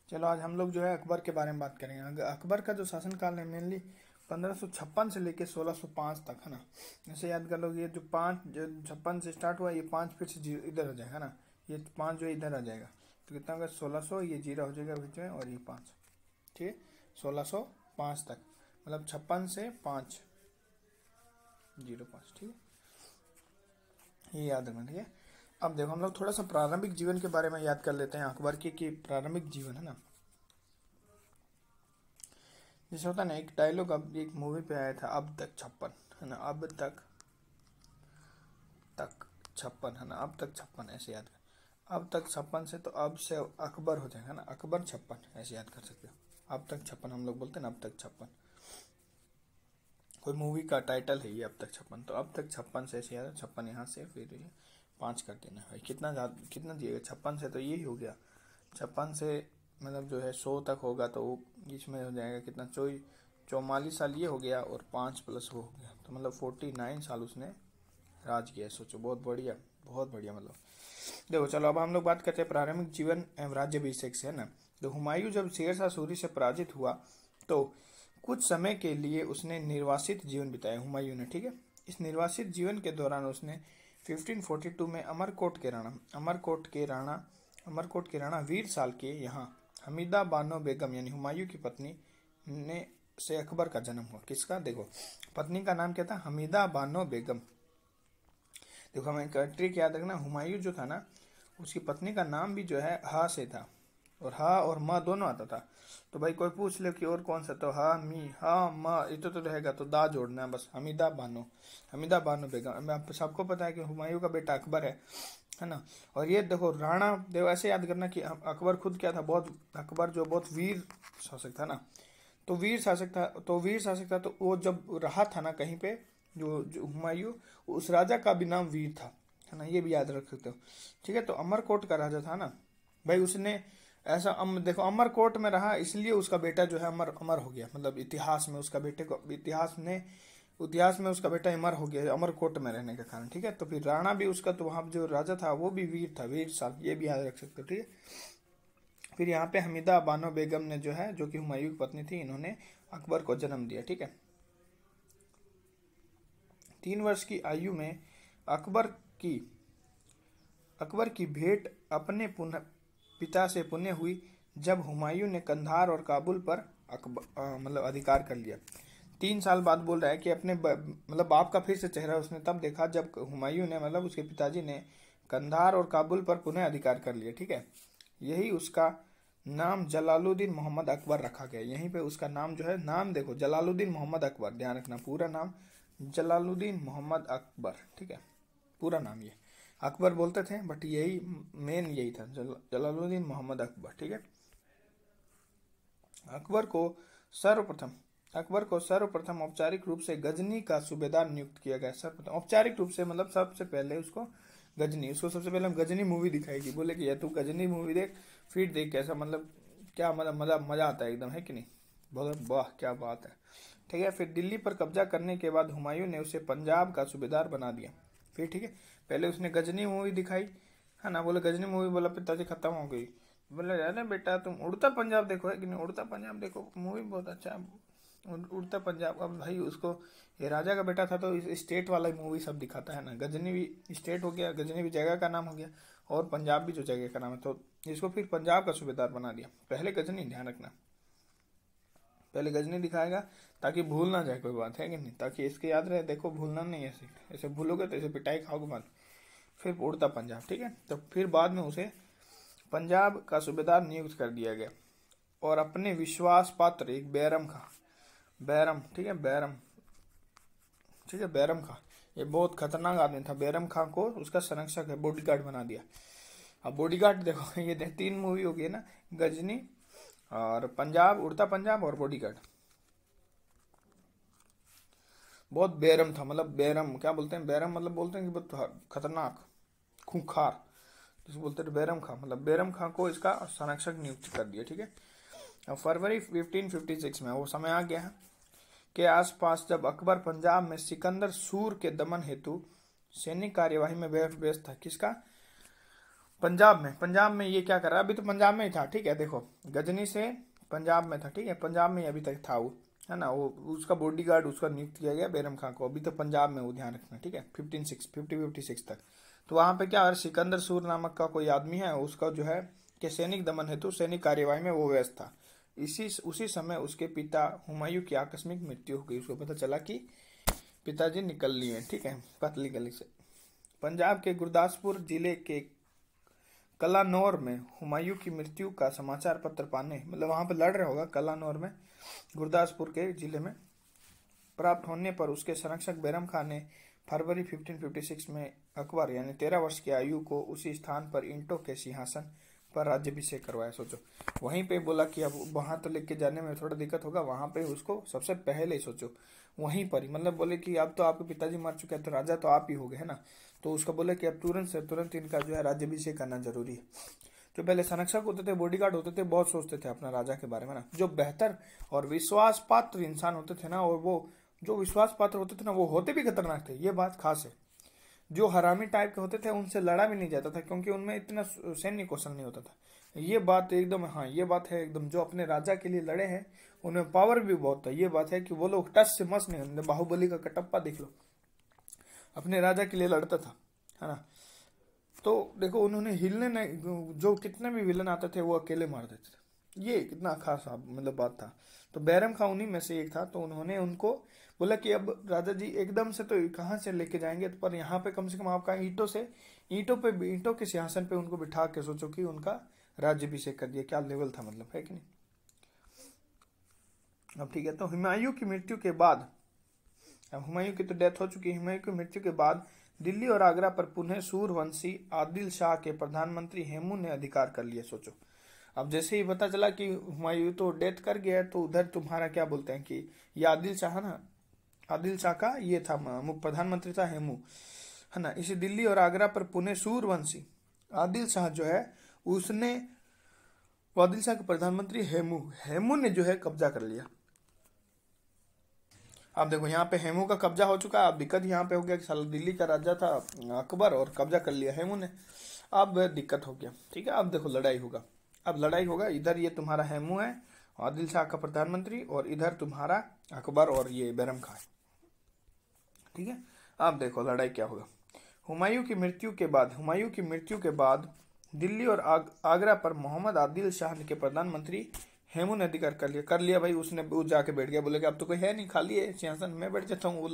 चलो आज हम लोग जो है अकबर के बारे में बात करेंगे। अकबर का जो शासनकाल है मेनली 1556 से लेके 1605 तक है ना। ऐसे याद कर लो, ये जो पाँच जो 56 से स्टार्ट हुआ, ये पाँच फिर से इधर हो जाएगा ना, ये पाँच जो इधर आ जाएगा तो कितना होगा 1600, ये जीरो हो जाएगा बीच में और ये पाँच, ठीक है 1605 तक, मतलब 56 से 5 जीरो 5, ठीक है ये याद रखना, ठीक है। अब देखो हम लोग थोड़ा सा प्रारंभिक जीवन के बारे में याद कर लेते हैं अकबर की कि प्रारंभिक जीवन है ना, जैसे होता ना एक डायलॉग अब एक मूवी पे आया था, अब तक 56 है ना, अब तक तक 56 है ना, अब तक 56 ऐसे याद कर, अब तक 56 से तो अब से अकबर हो जाएगा ना, अकबर 56 ऐसे याद कर सकते हो। अब तक 56 हम लोग बोलते हैं ना, अब तक 56 कोई मूवी का टाइटल है ये, अब तक 56, तो अब तक 56 से ऐसे याद है, 56 यहाँ से फिर ये 5 कर देना भाई, कितना ज्यादा कितना दिएगा 56 से, तो यही हो गया 56 से मतलब जो है 100 तक होगा तो वो इसमें हो जाएगा कितना 44 साल ये हो गया और 5 प्लस वो हो गया, तो मतलब 49 साल उसने राज किया। सोचो बहुत बढ़िया, बहुत बढ़िया। मतलब देखो चलो अब हम लोग बात करते हैं प्रारंभिक जीवन एवं राज्याभिषेक से है ना। तो हुमायूं जब शेरशाह सूरी से पराजित हुआ तो कुछ समय के लिए उसने निर्वासित जीवन बिताया हुमायूं ने, ठीक है। इस निर्वासित जीवन के दौरान उसने 1542 में अमरकोट के राणा वीर साल के यहाँ हमीदा बानो बेगम यानी हुमायूं की पत्नी ने से अकबर का जन्म हुआ। किसका, देखो पत्नी का नाम क्या था, हमीदा बानो बेगम। देखो हमें ट्रिक याद रखना, हुमायूं जो था ना उसकी पत्नी का नाम भी जो है हा से था, और हा और म दोनों आता था। तो भाई कोई पूछ ले कि और कौन सा, तो हा मी हा म ये तो रहेगा, तो दा जोड़ना है बस, हमीदा बानो बेगम। अब सबको पता है कि हुमायूं का बेटा अकबर है ना। और ये देखो राणा, देखो ऐसे याद करना कि अकबर खुद क्या था, बहुत अकबर जो बहुत वीर शासक था ना, तो वीर शासक था तो वो जब रहा था ना कहीं पे, जो हुमायूं, उस राजा का भी नाम वीर था है ना, ये भी याद रख सकते हो, ठीक है। तो अमरकोट का राजा था ना भाई, उसने ऐसा देखो अमरकोट में रहा इसलिए उसका बेटा जो है अमर अमर हो गया, मतलब इतिहास में उसका बेटे को इतिहास में उसका बेटा अमर हो गया अमरकोट में रहने के कारण, ठीक है। तो फिर राणा भी उसका, तो वहां जो राजा था वो भी वीर था, वीर साल, ये भी याद रख सकते हो, ठीक है। फिर यहाँ पे हमीदा बानो बेगम ने जो है, जो कि हुमायूं की पत्नी थी, इन्होंने अकबर को जन्म दिया, ठीक है। 3 वर्ष की आयु में अकबर की अकबर की भेंट अपने पिता से पुण्य हुई जब हुमायूं ने कंधार और काबुल पर मतलब अधिकार कर लिया। 3 साल बाद बोल रहा है कि अपने मतलब बाप का फिर से चेहरा उसने तब देखा जब हुमायूं ने, मतलब उसके पिताजी ने कंधार और काबुल पर पुनः अधिकार कर लिया, ठीक है। यही उसका नाम जलालुद्दीन मोहम्मद अकबर रखा गया। यहीं पे उसका नाम जो है, नाम देखो जलालुद्दीन मोहम्मद अकबर, ध्यान रखना पूरा नाम जलालुद्दीन मोहम्मद अकबर, ठीक है, पूरा नाम ये अकबर बोलते थे बट यही मेन यही था, जलालुद्दीन मोहम्मद अकबर, ठीक है। अकबर को सर्वप्रथम सर्वप्रथम औपचारिक रूप से गजनी का सूबेदार नियुक्त किया गया। सर्वप्रथम औपचारिक रूप से मतलब सबसे पहले उसको सबसे पहले हम गजनी मूवी दिखाएगी, बोले कि यार तू गजनी मूवी देख, फिर देख कैसा, मतलब क्या मतलब मजा आता है एकदम, है कि नहीं, बहुत वाह क्या बात है, ठीक है। फिर दिल्ली पर कब्जा करने के बाद हुमायूं ने उसे पंजाब का सूबेदार बना दिया। फिर ठीक है, पहले उसने गजनी मूवी दिखाई है ना, बोले गजनी मूवी, बोला पिताजी खत्म हो गई, बोले अरे बेटा तुम उड़ता पंजाब देखो, है कि नहीं, उड़ता पंजाब देखो मूवी बहुत अच्छा है, उड़ता पंजाब। अब भाई उसको, ये राजा का बेटा था तो स्टेट वाला मूवी सब दिखाता है ना, गजनी भी स्टेट हो गया, गजनी भी जगह का नाम हो गया, और पंजाब भी जो जगह का नाम है, तो इसको फिर पंजाब का सूबेदार बना दिया। पहले गजनी, ध्यान रखना पहले गजनी दिखाएगा ताकि भूल ना जाए कोई बात, है कि नहीं, ताकि इसके याद रहे, देखो भूलना नहीं, ऐसे ऐसे भूलोगे तो ऐसे पिटाई खाओगे मत। फिर उड़ता पंजाब, ठीक है। तो फिर बाद में उसे पंजाब का सूबेदार नियुक्त कर दिया गया, और अपने विश्वास पात्र एक बैरम, ठीक है, बैरम खां, ये बहुत खतरनाक आदमी था। बैरम खां को उसका संरक्षक है, बॉडीगार्ड बना दिया। अब बॉडीगार्ड देखो ये 3 मूवी हो गई ना, गजनी और पंजाब, उड़ता पंजाब और बॉडीगार्ड। बहुत बेरम था, मतलब बेरम क्या बोलते हैं, बेरम मतलब बोलते हैं कि बहुत खतरनाक, खूंखार, जिसे बोलते हैं बैरम खां, मतलब बैरम खां को इसका संरक्षक नियुक्त कर दिया, ठीक है। अब फरवरी 1556 में वो समय आ गया है के आसपास, जब अकबर पंजाब में सिकंदर सूर के दमन हेतु सैनिक कार्यवाही में व्यस्त था। किसका, पंजाब में ये क्या कर रहा है, अभी तो पंजाब में ही था, ठीक है। देखो गजनी से पंजाब में था, ठीक है, पंजाब में ही अभी तक था वो, है ना। वो उसका बॉडीगार्ड उसका नियुक्त किया गया बैरम खां को, अभी तो पंजाब में, वो ध्यान रखना, ठीक है, 56 तक। तो वहां पे क्या, सिकंदर सूर नामक का कोई आदमी है, उसका जो है कि सैनिक दमन हेतु सैनिक कार्यवाही में वो व्यस्त था। उसी समय उसके पिता हुमायूं की आकस्मिक मृत्यु हो गई। उसको पता चला कि पिताजी निकल लिए, ठीक है, पतली गली से। पंजाब के गुरदासपुर जिले के कलानौर में हुमायूं की मृत्यु का समाचार पत्र पाने, मतलब वहां पे लड़ रहा होगा कलानौर में, गुरदासपुर के जिले में, प्राप्त होने पर उसके संरक्षक बैरम खान ने फरवरी 1556 में अकबर यानी 13 वर्ष की आयु को उसी स्थान पर ईंटों के सिंहासन पर राज्याभिषेक करवाया। सोचो, वहीं पे बोला कि अब वहां तो लेके जाने में थोड़ा दिक्कत होगा, वहां पे उसको सबसे पहले सोचो वहीं पर ही, मतलब बोले कि अब तो आपके पिताजी मर चुके हैं तो राजा तो आप ही हो गए, है ना। तो उसका बोले कि अब तुरंत से तुरंत इनका जो है राज्याभिषेक करना जरूरी है। जो पहले संरक्षक होते थे, बॉडीगार्ड होते थे, बहुत सोचते थे अपना राजा के बारे में ना। जो बेहतर और विश्वास पात्र इंसान होते थे ना, और वो जो विश्वास पात्र होते थे ना, वो होते भी खतरनाक थे, ये बात खास है। जो हरामी टाइप के होते थे उनसे लड़ा भी नहीं जाता था, क्योंकि उनमें इतना सैन्य कौशल नहीं होता था। ये बात एकदम, हाँ ये बात है एकदम, जो अपने राजा के लिए लड़े हैं उनमें पावर भी बहुत था। ये बात है कि वो लोग टस से मस नहीं, बाहुबली का कटप्पा देख लो, अपने राजा के लिए लड़ता था, है ना। तो देखो उन्होंने हिलने नहीं, जो कितने भी विलन आते थे वो अकेले मार देते थे। ये कितना खास मतलब बात था। तो बैरम खां उन्हीं में से एक था। तो उन्होंने उनको बोला कि अब राजा जी एकदम से तो कहाँ से लेके जाएंगे, पर यहाँ पे कम से कम आपका ईंटों के सिंहासन पे उनको बिठा के सोचो कि उनका राज्याभिषेक कर दिया। क्या लेवल था, मतलब, है कि नहीं। अब ठीक है, तो हुमायूं की मृत्यु के बाद, अब हुमायूं की तो डेथ हो चुकी है, हुमायूं की मृत्यु के बाद दिल्ली और आगरा पर पुनः सूरवंशी आदिल शाह के प्रधानमंत्री हेमू ने अधिकार कर लिया। सोचो, अब जैसे ही पता चला कि हुमायूं तो डेथ कर गया है, तो उधर तुम्हारा क्या बोलते हैं कि ये आदिल शाह ना, आदिल शाह का ये था प्रधानमंत्री था हेमू, है ना। इसी दिल्ली और आगरा पर पुनः सूरवंशी आदिल शाह जो है उसने, आदिल शाह के प्रधानमंत्री हेमू ने जो है कब्जा कर लिया। अब देखो यहाँ पे हेमू का कब्जा हो चुका है। अब दिक्कत यहाँ पे हो गया कि साला दिल्ली का राजा था अकबर और कब्जा कर लिया हेमू ने। अब दिक्कत हो गया, ठीक है। अब देखो लड़ाई होगा, अब लड़ाई होगा। इधर ये तुम्हारा हेमू है, आदिल शाह का प्रधानमंत्री, और इधर तुम्हारा अकबर और ये बैरम खान, ठीक है। अब देखो लड़ाई क्या होगा। हुमायूं की मृत्यु के बाद दिल्ली और आगरा पर मोहम्मद आदिल शाह के प्रधानमंत्री हेमू ने अधिकार कर लिया भाई। उसने वो जाके बैठ गया, बोले कि अब तो कोई है नहीं, खाली है सिंहासन, मैं बैठ जाता हूँ।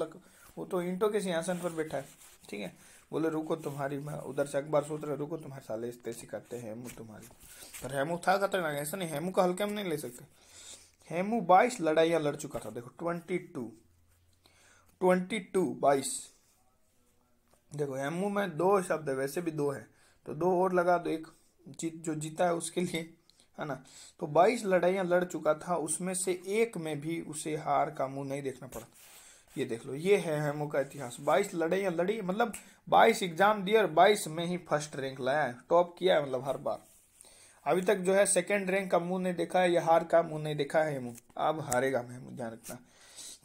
वो तो ईंटों के सिंहासन पर बैठा है, ठीक है। बोले रुको तुम्हारी, मैं उधर से अखबार सोच रहे, रुको तुम्हारे साले इस तैसी करते हैं हेमू तुम्हारी। पर हेमू था खतरनाक, ऐसा नहीं, हेमू का हल्के हम नहीं ले सकते। हेमू 22 लड़ाइयां लड़ चुका था। देखो 22 देखो हेमू में 2 शब्द है, वैसे भी 2 है तो 2 और लगा दो, एक जो जीता है उसके लिए, है ना। तो 22 लड़ाइयां लड़ चुका था, उसमें से एक में भी उसे हार का मुंह नहीं देखना पड़ा। ये देख लो, ये है हेमू का इतिहास। 22 लड़ाइयां लड़ी, मतलब 22 एग्जाम दिए और 22 में ही फर्स्ट रैंक लाया है, टॉप किया है, मतलब हर बार। अभी तक जो है सेकंड रैंक का मुंह नहीं देखा है या हार का मुंह नहीं देखा है हेमू। अब हारेगा हेमू, ध्यान रखना।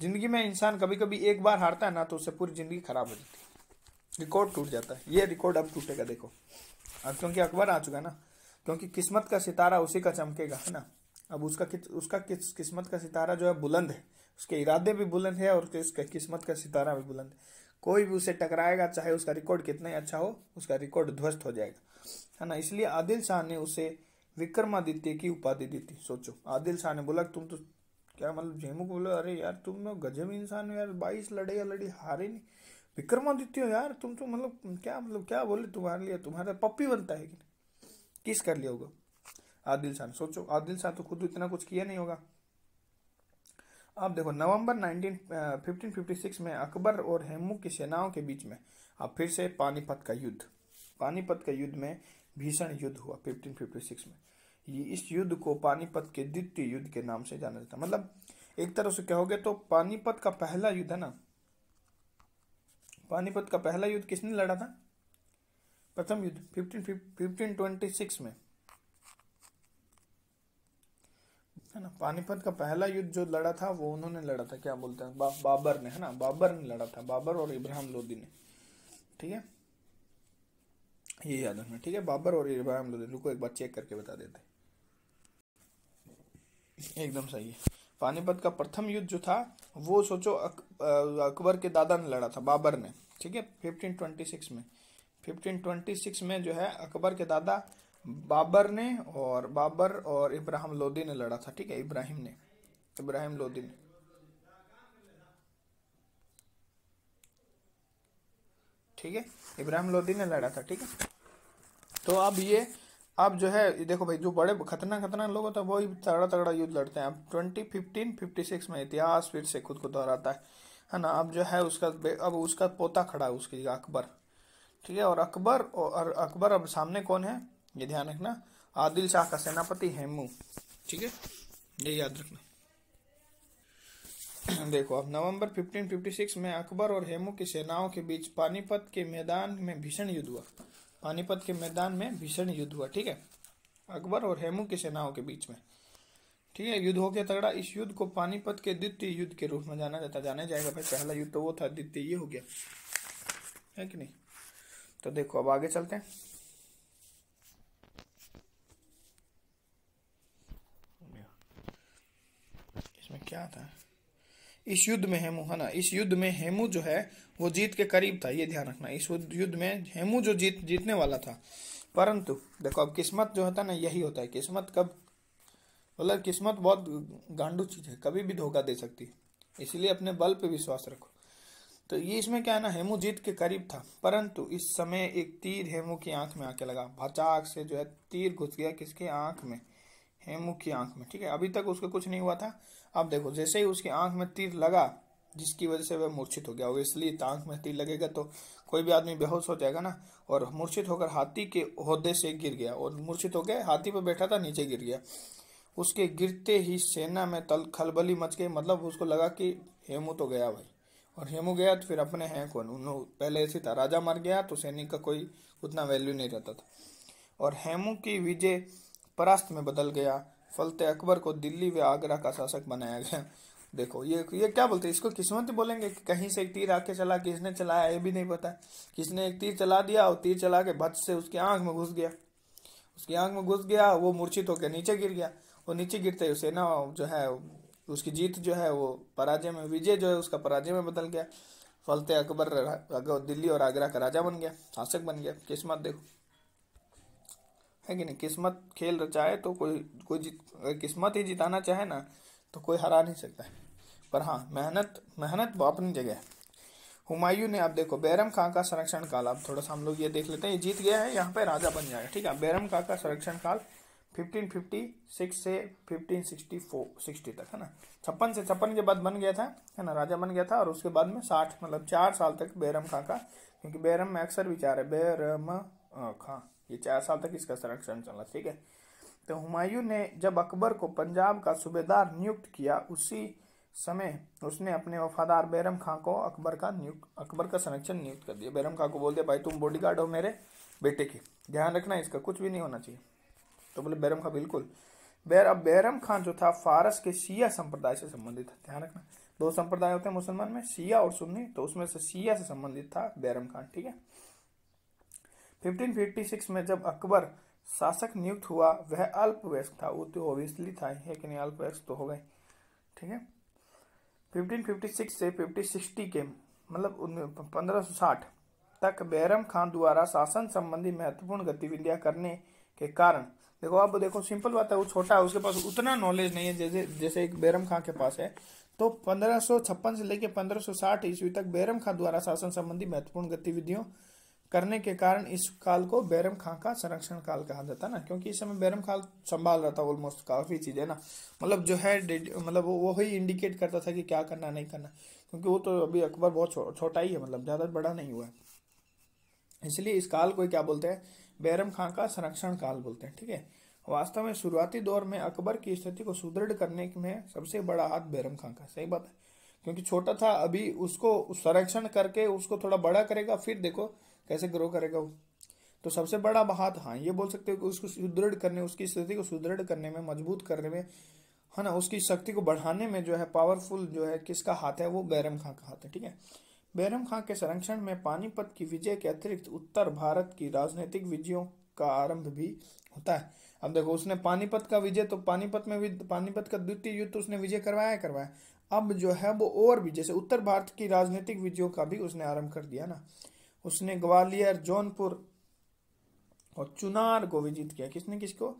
जिंदगी में इंसान कभी कभी एक बार हारता है ना, तो उससे पूरी जिंदगी खराब हो जाती है, रिकॉर्ड टूट जाता है। ये रिकॉर्ड अब टूटेगा, देखो अब, क्योंकि अकबर आ चुका है ना, क्योंकि किस्मत का सितारा उसी का चमकेगा, है ना। अब उसका किस्मत का सितारा जो है बुलंद है, उसके इरादे भी बुलंद है और उसका किस्मत का सितारा भी बुलंद है। कोई भी उसे टकराएगा, चाहे उसका रिकॉर्ड कितना ही अच्छा हो, उसका रिकॉर्ड ध्वस्त हो जाएगा, है ना। इसलिए आदिल शाह ने उसे विक्रमादित्य की उपाधि दी थी। सोचो, आदिल शाह ने बोला तुम तो क्या, मतलब हेमू को बोला अरे यार तुम लोग गजब इंसान हो यार, 22 लड़ाई लड़ी हारे नहीं, विक्रमादित्य हो यार तुम तो, मतलब क्या बोले तुम्हारे लिए, तुम्हारा पप्पी बनता है कि किस कर लिया होगा आदिल शाह। सोचो, आदिल शाह तो खुद इतना कुछ किया नहीं होगा। अब देखो नवंबर 1556 में अकबर और हेमू की सेनाओं के बीच में अब फिर से पानीपत का युद्ध में भीषण युद्ध हुआ 1556 में। इस युद्ध को पानीपत के द्वितीय युद्ध के नाम से जाना जाता है। मतलब एक तरह से कहोगे तो पानीपत का पहला युद्ध है ना, पानीपत का पहला युद्ध किसने लड़ा था? प्रथम युद्ध 1526 में, है ना। पानीपत का पहला युद्ध जो लड़ा था वो उन्होंने लड़ा था, क्या बोलते हैं, बाबर ने, है ना, बाबर ने लड़ा था, बाबर और इब्राहिम लोदी ने, ठीक है। ये याद रखना, ठीक है। बाबर और इब्राहिम लोदी, रुको एक बार चेक करके बता देते हैं। एकदम सही है। पानीपत का प्रथम युद्ध जो था वो सोचो अकबर के दादा ने लड़ा था, बाबर ने, ठीक है, 1526 में। 1526 में जो है अकबर के दादा बाबर ने और इब्राहिम लोदी ने लड़ा था, ठीक है। इब्राहिम लोदी ने, ठीक है, इब्राहिम लोदी ने लड़ा था, ठीक है। तो अब जो है ये देखो भाई, जो बड़े खतरनाक खतरनाक लोग होते हैं वही तगड़ा तगड़ा युद्ध लड़ते हैं। अब 2056 में इतिहास फिर से खुद को दोहराता है ना। अब जो है अब उसका पोता खड़ा है उसकी जगह, अकबर, ठीक है। और अकबर अब सामने कौन है ये ध्यान रखना, आदिल शाह का सेनापति हेमू, ठीक है, ये याद रखना। देखो अब नवंबर 1556 में अकबर और हेमू की सेनाओं के बीच पानीपत के मैदान में भीषण युद्ध हुआ। पानीपत के मैदान में भीषण युद्ध हुआ, ठीक है, अकबर और हेमू की सेनाओं के बीच में, ठीक है। युद्ध हो गया तगड़ा। इस युद्ध को पानीपत के द्वितीय युद्ध के रूप में जाना जाएगा भाई। पहला युद्ध तो वो था, द्वितीय ये हो गया, है कि नहीं। तो देखो अब आगे चलते हैं। इसमें क्या था, इस युद्ध में हेमू, है ना, इस युद्ध में हेमू जो है वो जीत के करीब था, ये ध्यान रखना। इस युद्ध में हेमू जो जीतने वाला था, परंतु देखो अब किस्मत जो होता है ना, यही होता है। किस्मत कब, मतलब किस्मत बहुत गांडू चीज है, कभी भी धोखा दे सकती है, इसलिए अपने बल पे विश्वास रखो। तो ये इसमें क्या है ना, हेमू जीत के करीब था, परंतु इस समय एक तीर हेमू की आंख में आके लगा। भचाक से जो है तीर घुस गया किसके आंख में, हेमू की आंख में, ठीक है। अभी तक उसको कुछ नहीं हुआ था। अब देखो जैसे ही उसकी आंख में तीर लगा, जिसकी वजह से वह मूर्छित हो गया, इसलिए आंख में तीर लगेगा तो कोई भी आदमी बेहोश हो जाएगा ना, और मूर्छित होकर हाथी के ओहदे से गिर गया, और मूर्छित हो गया, हाथी पर बैठा था, नीचे गिर गया। उसके गिरते ही सेना में खलबली मच गई, मतलब उसको लगा कि हेमू तो गया भाई। और हेमू गया तो फिर अपने हैं कौन, उन्होंने पहले ऐसे था, राजा मर गया तो सैनिक का कोई उतना वैल्यू नहीं रहता था। और हेमू की विजय परास्त में बदल गया। फलते अकबर को दिल्ली व आगरा का शासक बनाया गया। देखो ये क्या बोलते हैं, इसको किस्मत ही बोलेंगे कि कहीं से एक तीर आके चला, किसने चलाया ये भी नहीं पता। किसने एक तीर चला दिया और तीर चला के भच से उसकी आंख में घुस गया, वो मूर्छित होकर नीचे गिर गया। वो नीचे गिरते ही सेना जो है उसकी जीत जो है वो पराजय में, विजय जो है उसका पराजय में बदल गया। फलते अकबर दिल्ली और आगरा का राजा बन गया, शासक बन गया। किस्मत देखो, है कि नहीं। किस्मत खेल रचाए तो अगर किस्मत ही जिताना चाहे ना तो कोई हरा नहीं सकता है। पर हाँ, मेहनत वो अपनी जगह है। हुमायूं ने, अब देखो बैरम खां का संरक्षण काल, अब थोड़ा सा हम लोग ये देख लेते हैं। ये जीत गया है, यहाँ पे राजा बन जाएगा, ठीक है। बैरम खां का संरक्षण काल 1556 से 1560 तक, है ना। 56 के बाद बन गया था, है ना, राजा बन गया था। और उसके बाद में 60 मतलब 4 साल तक बैरम खां का, क्योंकि बैरम में अक्सर विचार है, बैरम खां, ये 4 साल तक इसका संरक्षण चला, ठीक है। तो हुमायूं ने जब अकबर को पंजाब का सूबेदार नियुक्त किया, उसी समय उसने अपने वफादार बैरम खां को अकबर का संरक्षण नियुक्त कर दिया। बैरम खां को बोल दिया भाई तुम बॉडीगार्ड हो मेरे बेटे की, ध्यान रखना इसका कुछ भी नहीं होना चाहिए। तो बोले बैरम खां बिल्कुल। अब बैरम खां जो था फारस के शिया संप्रदाय से संबंधित था, ध्यान रखना। 2 संप्रदाय होते हैं मुसलमान में, शिया और सुन्नी, तो उसमें से शिया से संबंधित था बैरम खां, ठीक है। 1556 में जब अकबर शासक नियुक्त हुआ, वह अल्पवयस्क था, वो तो ओबियसली था, है कि नहीं, अल्पवयस्क तो हो गए, ठीक है। 1556 से 1560 के मतलब 1560 तक बैरम खां द्वारा शासन संबंधी महत्वपूर्ण गतिविधियां करने के कारण, देखो अब देखो सिंपल बात है, वो छोटा है, उसके पास उतना नॉलेज नहीं है जैसे एक बैरम खां के पास है। तो 1556 से लेकर 1560 ईस्वी तक बैरम खां द्वारा शासन संबंधी महत्वपूर्ण गतिविधियों करने के कारण इस काल को बैरम खां का संरक्षण काल कहा जाता है ना, क्योंकि इस समय बैरम खां संभाल रहा था ऑलमोस्ट काफी चीजें ना, मतलब जो है मतलब वो ही इंडिकेट करता था कि क्या करना नहीं करना, क्योंकि वो तो अभी अकबर बहुत छोटा ही है, मतलब ज्यादा बड़ा नहीं हुआ है। इसलिए इस काल को क्या बोलते हैं, बैरम खां का संरक्षण काल बोलते हैं, ठीक है। वास्तव में शुरुआती दौर में अकबर की स्थिति को सुदृढ़ करने में सबसे बड़ा हाथ बैरम खां का, सही बात है, क्योंकि छोटा था, अभी उसको संरक्षण करके उसको थोड़ा बड़ा करेगा, फिर देखो कैसे ग्रो करेगा वो। तो सबसे बड़ा हाथ, हाँ ये बोल सकते हो कि उसको सुदृढ़ करने, उसकी स्थिति को सुदृढ़ करने में, मजबूत करने में, है ना, उसकी शक्ति को बढ़ाने में जो है पावरफुल जो है किसका हाथ है, वो बैरम खां का हाथ है, ठीक है। बैरम खां के संरक्षण में पानीपत की विजय के अतिरिक्त उत्तर भारत की राजनीतिक विजयों का आरंभ भी होता है। अब देखो, उसने पानीपत का विजय, तो पानीपत में भी पानीपत का द्वितीय युद्ध तो उसने विजय करवाया। अब जो है वो और भी, जैसे उत्तर भारत की राजनीतिक विजयों का भी उसने आरंभ कर दिया ना। उसने ग्वालियर, जौनपुर और चुनार को विजित किया। किसने किसको?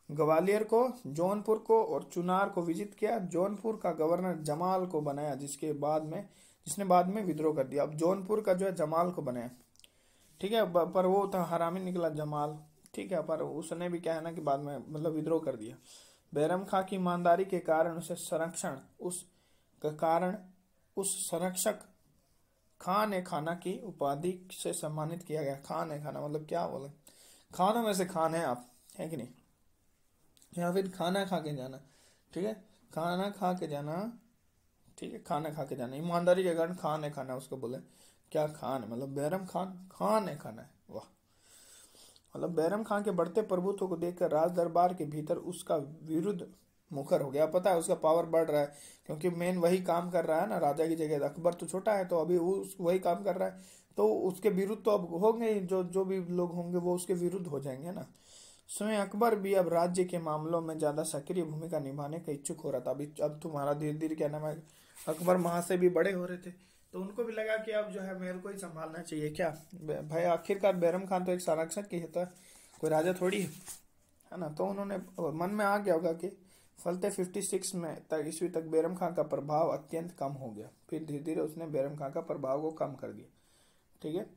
ग्वालियर को, जौनपुर को और चुनार को विजित किया। जौनपुर का गवर्नर जमाल को बनाया, जिसने बाद में विद्रोह कर दिया। अब जौनपुर का जो है जमाल को बनाया, ठीक है, पर वो था हरामी निकला जमाल, ठीक है, पर उसने भी क्या है ना कि बाद में मतलब विद्रोह कर दिया। बैरम खां की ईमानदारी के कारण उस संरक्षक खान ए खाना की उपाधि से सम्मानित किया गया। खान ए खाना मतलब क्या बोले, खानों में से खान है आप, है कि नहीं, या फिर खाना खा के जाना, ठीक है, खाना खा के जाना, ठीक है, खाना खा के जाना, ईमानदारी के कारण खान है खाना उसको बोले। क्या खान है मतलब बैरम खान है खाना है, वाह। मतलब बैरम खान के बढ़ते प्रभुत्व को देखकर राज दरबार के भीतर उसका विरुद्ध मुखर हो गया। पता है उसका पावर बढ़ रहा है, क्योंकि मेन वही काम कर रहा है ना राजा की जगह। अकबर तो छोटा है, तो अभी वही काम कर रहा है, तो उसके विरुद्ध तो अब होंगे, जो जो भी लोग होंगे वो उसके विरुद्ध हो जाएंगे ना। स्वयं अकबर भी अब राज्य के मामलों में ज्यादा सक्रिय भूमिका निभाने का इच्छुक हो रहा था। अभी अब तुम्हारा धीरे धीरे क्या नाम है, अकबर वहां से भी बड़े हो रहे थे, तो उनको भी लगा कि अब जो है मेरे को ही संभालना चाहिए। क्या भाई, आखिरकार बैरम खान तो एक संरक्षक ही होता है, कोई राजा थोड़ी है ना। तो उन्होंने मन में आ गया होगा कि फलते 56 में तक ईस्वी तक बैरम खान का प्रभाव अत्यंत कम हो गया। फिर धीरे धीरे उसने बैरम खान का प्रभाव को कम कर दिया, ठीक है।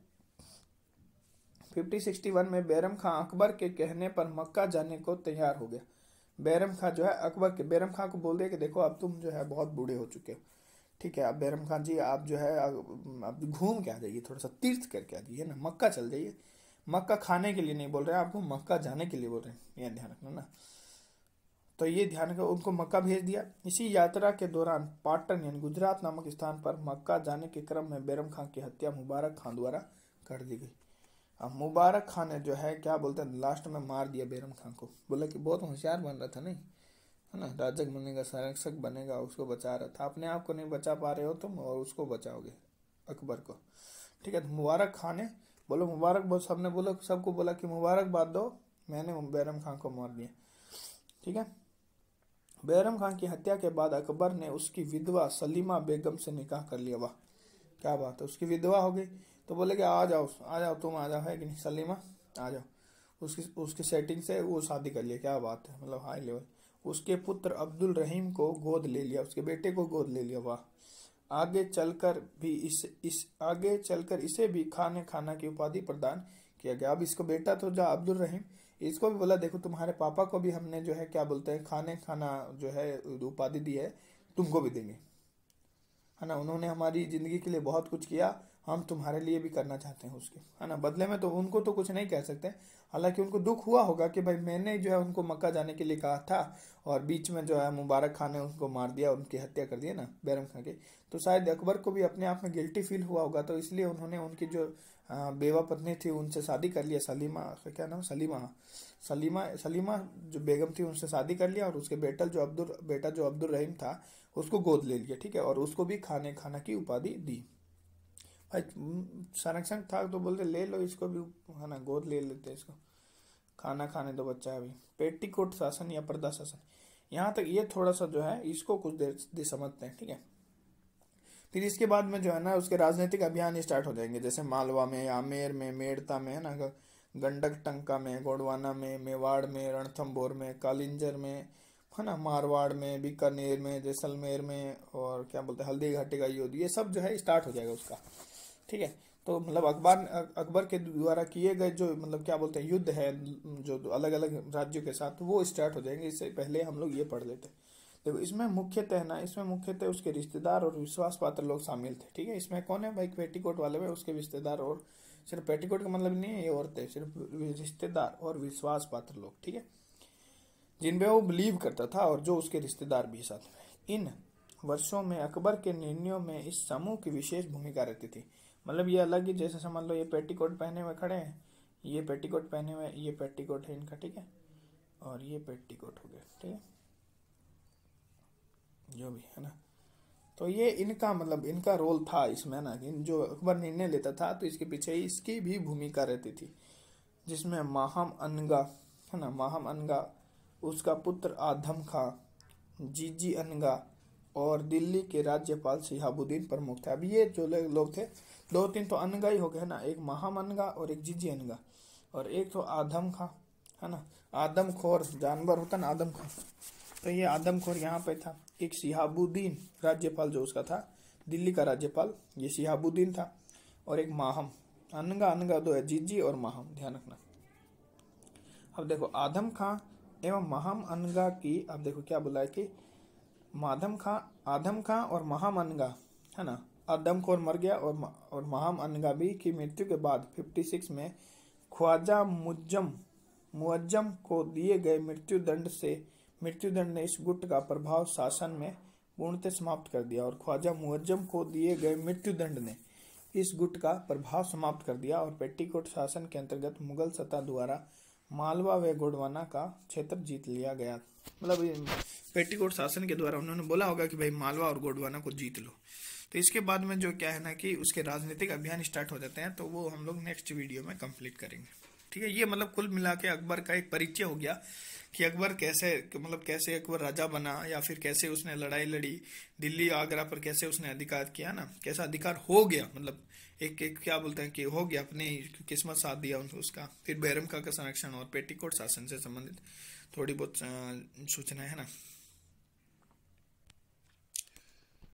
5061 में बैरम खां अकबर के कहने पर मक्का जाने को तैयार हो गया। बैरम खां जो है बैरम खां को बोल दिया कि देखो अब तुम जो है बहुत बूढ़े हो चुके हो, ठीक है, अब बैरम खान जी आप जो है अब घूम के आ जाइए, थोड़ा सा तीर्थ करके आ जाइए ना, मक्का चल जाइए। मक्का खाने के लिए नहीं बोल रहे हैं आपको, मक्का जाने के लिए बोल रहे हैं, यह ध्यान रखना ना। तो ये ध्यान रखो, उनको मक्का भेज दिया। इसी यात्रा के दौरान पाटन यानी गुजरात नामक स्थान पर मक्का जाने के क्रम में बैरम खान की हत्या मुबारक खान द्वारा कर दी गई। अब मुबारक खान ने जो है क्या बोलते हैं लास्ट में मार दिया बैरम खान को, बोला कि बहुत होशियार बन रहा था नहीं, है ना, राजक बनेगा, संरक्षक बनेगा, उसको बचा रहा था, अपने आप को नहीं बचा पा रहे हो तुम और उसको बचाओगे अकबर को, ठीक है। तो मुबारक खान ने बोलो मुबारक, बहुत सबने बोलो, सबको बोला कि मुबारकबाद दो, मैंने बैरम खान को मार दिया, ठीक है। बैरम खान की हत्या के बाद अकबर ने उसकी विधवा सलीमा बेगम से निकाह कर लिया। वाह क्या बात है, उसकी विधवा हो गई, तो बोले कि आ जाओ तुम आ जाओ, है कि नहीं, सलीमा आ जाओ। उसकी सेटिंग से वो शादी कर लिया, क्या बात है, मतलब हाई लेवल। उसके पुत्र अब्दुल रहीम को गोद ले लिया, उसके बेटे को गोद ले लिया, वाह। आगे चलकर इसे भी खाने खाना की उपाधि प्रदान किया गया। अब इसको बेटा तो जा अब्दुल रहीम, इसको भी बोला देखो तुम्हारे पापा को भी हमने जो है क्या बोलते हैं खाने खाना जो है उपाधि दी है, तुमको भी देंगे, है ना, उन्होंने हमारी जिंदगी के लिए बहुत कुछ किया, हम तुम्हारे लिए भी करना चाहते हैं उसके, है ना, बदले में। तो उनको तो कुछ नहीं कह सकते, हालांकि उनको दुख हुआ होगा कि भाई मैंने जो है उनको मक्का जाने के लिए कहा था और बीच में जो है मुबारक खान ने उनको मार दिया, उनकी हत्या कर दिया ना बैरम खान की। तो शायद अकबर को भी अपने आप में गिल्टी फील हुआ होगा, तो इसलिए उन्होंने उनकी जो बेवा पत्नी थी उनसे शादी कर लिया, सलीमा, क्या नाम, सलीमा जो बेगम थी उनसे शादी कर लिया, और उसके बेटा जो अब्दुल रहीम था उसको गोद ले लिया, ठीक है, और उसको भी खाने खाना की उपाधि दी। भाई संरक्षण था तो बोलते ले लो इसको भी, है ना, गोद ले लेते इसको, खाना खाने दो बच्चा अभी। पेटीकोट शासन या पर्दा शासन, यहाँ तक ये थोड़ा सा जो है इसको कुछ देर समझते हैं, ठीक है। फिर इसके बाद में जो है ना उसके राजनीतिक अभियान स्टार्ट हो जाएंगे, जैसे मालवा में, आमेर में, मेड़ता में, है ना, गंडक टंका में, गोंडवाना में, मेवाड़ में, रणथंभौर में, कालिंजर में, है ना, मारवाड़ में, बीकानेर में, जैसलमेर में, और क्या बोलते हैं हल्दी घाटी का युद्ध, ये सब जो है स्टार्ट हो जाएगा उसका, ठीक है। तो मतलब अकबर के द्वारा किए गए जो मतलब क्या बोलते हैं युद्ध है जो अलग अलग राज्यों के साथ, वो स्टार्ट हो जाएंगे। इससे पहले हम लोग ये पढ़ लेते हैं। देखो इसमें मुख्यतः उसके रिश्तेदार और विश्वास पात्र लोग शामिल थे, ठीक है। इसमें कौन है भाई, पेटीकोट वाले में उसके रिश्तेदार, और सिर्फ पेटीकोट का मतलब नहीं है ये औरतें, सिर्फ रिश्तेदार और विश्वास पात्र लोग, ठीक है, जिनमें वो बिलीव करता था, और जो उसके रिश्तेदार भी साथ में। इन वर्षों में अकबर के निर्णयों में इस समूह की विशेष भूमिका रहती थी। मतलब ये अलग ही, जैसे समझ लो ये पेटीकोट पहने हुए खड़े हैं, ये पेटीकोट पहने हुए, ये पेटीकोट है इनका, ठीक है, और ये पेटीकोट हो गया, ठीक है, जो भी है ना। तो ये इनका मतलब इनका रोल था इसमें ना, जो अकबर निर्णय लेता था तो इसके पीछे इसकी भी भूमिका रहती थी, जिसमें माहम अनगा है ना, माहम अनगा, उसका पुत्र आदम खां, जीजी अनगा और दिल्ली के राज्यपाल शिहाबुद्दीन प्रमुख थे। अब ये जो लोग थे, दो तीन तो अनगा ही हो गए ना, एक माहम अनगा और एक जीजी अनगा, और एक तो आदम खां है ना, आदमखोर जानवर होता ना आदमखोर, तो ये आदमखोर यहाँ पे था। एक शिहाबुद्दीन राज्यपाल जो उसका था, दिल्ली का राज्यपाल, ये शिहाबुद्दीन था। और एक माहम अनगा, अनगा दो है, जीजी और माहम, ध्यान रखना। अब देखो आदम खां एवं माहम अनगा की, अब देखो क्या बोला है कि आदम खां और माहम अनगा है ना, आदमखोर मर गया और माहम अनगा भी की मृत्यु के बाद 56 में ख्वाजा मुअज्जम को दिए गए मृत्युदंड ने इस गुट का प्रभाव शासन में पूर्णतः समाप्त कर दिया। और ख्वाजा मुअज्जम को दिए गए मृत्युदंड ने इस गुट का प्रभाव समाप्त कर दिया और पेटीकोट शासन के अंतर्गत मुगल सत्ता द्वारा मालवा व गोंडवाना का क्षेत्र जीत लिया गया। मतलब पेटीकोट शासन के द्वारा उन्होंने बोला होगा कि भाई मालवा और गोंडवाना को जीत लो। तो इसके बाद में जो क्या है ना कि उसके राजनीतिक अभियान स्टार्ट हो जाते हैं, तो वो हम लोग नेक्स्ट वीडियो में कंप्लीट करेंगे। ठीक है, ये मतलब कुल मिला के अकबर का एक परिचय हो गया कि अकबर कैसे अकबर राजा बना, या फिर कैसे उसने लड़ाई लड़ी दिल्ली आगरा पर, कैसे उसने अधिकार किया ना, कैसा अधिकार हो गया, मतलब एक क्या बोलते हैं कि हो गया, अपनी किस्मत साथ दिया उसका। फिर बैरम का संरक्षण और पेटीकोट शासन से संबंधित थोड़ी बहुत सूचना है ना।